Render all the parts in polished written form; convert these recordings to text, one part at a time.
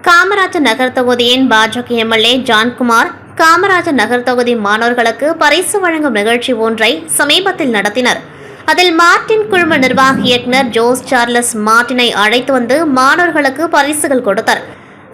காமராஜர் நகர் தொகுதியின் பாஜக எம்எல்ஏ ஜான்குமார் காமராஜர் நகர் தொகுதி மாணவர்களுக்கு பரிசு வழங்கும் நிகழ்ச்சி ஒன்றை சமீபத்தில் நடத்தினர். அதில் மார்டின் குழும நிர்வாக இயக்குநர் ஜோஸ் சார்லஸ் மார்டினை அழைத்து வந்து மாணவர்களுக்கு பரிசுகள் கொடுத்தார்.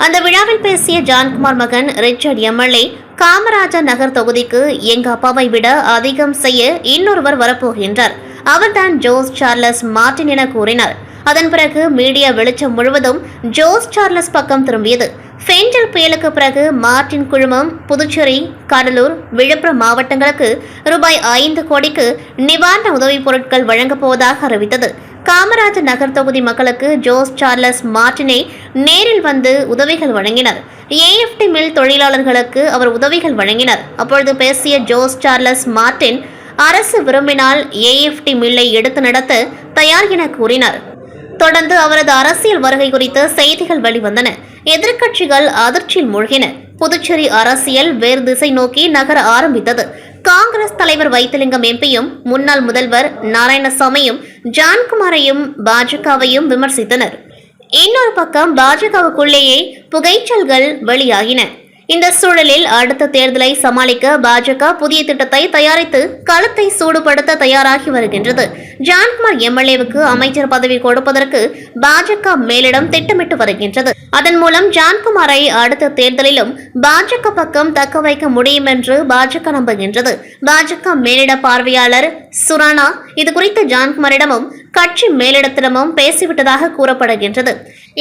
அந்த விழாவில் பேசிய ஜான்குமார் மகன் ரிச்சர்ட் எம்எல்ஏ, காமராஜர் நகர் தொகுதிக்கு எங்க அப்பாவை விட அதிகம் செய்ய இன்னொருவர் வரப்போகின்றார், அவர்தான் ஜோஸ் சார்லஸ் மார்டின் என கூறினார். அதன் பிறகு மீடியா வெளிச்சம் முழுவதும் ஜோஸ் சார்லஸ் பக்கம் திரும்பியது. ஃபெஞ்சல் புயலுக்கு பிறகு மார்டின் குழுமம் புதுச்சேரி, கடலூர், விழுப்புரம் மாவட்டங்களுக்கு ரூபாய் 5 கோடிக்கு நிவாரண உதவிப் பொருட்கள் வழங்கப் போவதாக அறிவித்தது. காமராஜர் நகர் தொகுதி மக்களுக்கு ஜோஸ் சார்லஸ் மார்டினை நேரில் வந்து உதவிகள் வழங்கினார். ஏஎஃப்டி மில் தொழிலாளர்களுக்கு அவர் உதவிகள் வழங்கினார். அப்பொழுது பேசிய ஜோஸ் சார்லஸ் மார்டின், அரசு விரும்பினால் ஏஎஃப்டி மில்லை எடுத்து நடத்த தயார் என கூறினார். தொடர்ந்து அவரது அரசியல் வருகை குறித்த செய்திகள் வெளிவந்தன. எதிர்க்கட்சிகள் அதிர்ச்சியில் மூழ்கின. புதுச்சேரி அரசியல் வேறு திசை நோக்கி நகர ஆரம்பித்தது. காங்கிரஸ் தலைவர் வைத்திலிங்கம் எம்பியும் முன்னாள் முதல்வர் நாராயணசாமியும் ஜான்குமாரையும் பாஜகவையும் விமர்சித்தனர். இன்னொரு பக்கம் பாஜகவுக்குள்ளேயே புகைச்சல்கள் வெளியாகின. இந்த சூழலில் அடுத்த தேர்தலை சமாளிக்க பாஜக புதிய திட்டத்தை தயாரித்து களத்தை சூடுபடுத்த தயாராகி வருகின்றது. ஜான்குமார் எம்எல்ஏவுக்கு அமைச்சர் பதவி கொடுப்பதற்கு பாஜக மேலிடம் திட்டமிட்டு வருகின்றது. அதன் மூலம் ஜான்குமாரை அடுத்த தேர்தலிலும் பாஜக பக்கம் தக்க வைக்க முடியும் என்று பாஜக நம்புகின்றது. பாஜக மேலிட பார்வையாளர் சுரானா இதுகுறித்து ஜான்குமாரிடமும் கட்சி மேலிடத்திடமும் பேசிவிட்டதாக கூறப்படுகின்றது.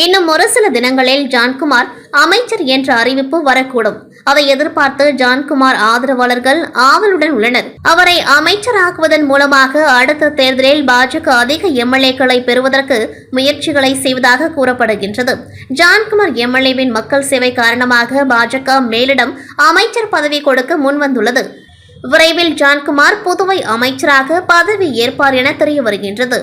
இன்னும் ஒரு சில தினங்களில் ஜான்குமார் அமைச்சர் என்ற அறிவிப்பு வரக்கூடும். அதை எதிர்பார்த்து ஜான்குமார் ஆதரவாளர்கள் ஆவலுடன் உள்ளனர். அவரை அமைச்சராக்குவதன் மூலமாக அடுத்த தேர்தலில் பாஜக அதிக எம்எல்ஏக்களை பெறுவதற்கு முயற்சிகளை செய்வதாக கூறப்படுகின்றது. ஜான்குமார் எம்எல்ஏவின் மக்கள் சேவை காரணமாக பாஜக மேலிடம் அமைச்சர் பதவி கொடுக்க முன்வந்துள்ளது. விரைவில் ஜான்குமார் புதுவை அமைச்சராக பதவி ஏற்பார் என தெரிய வருகின்றது.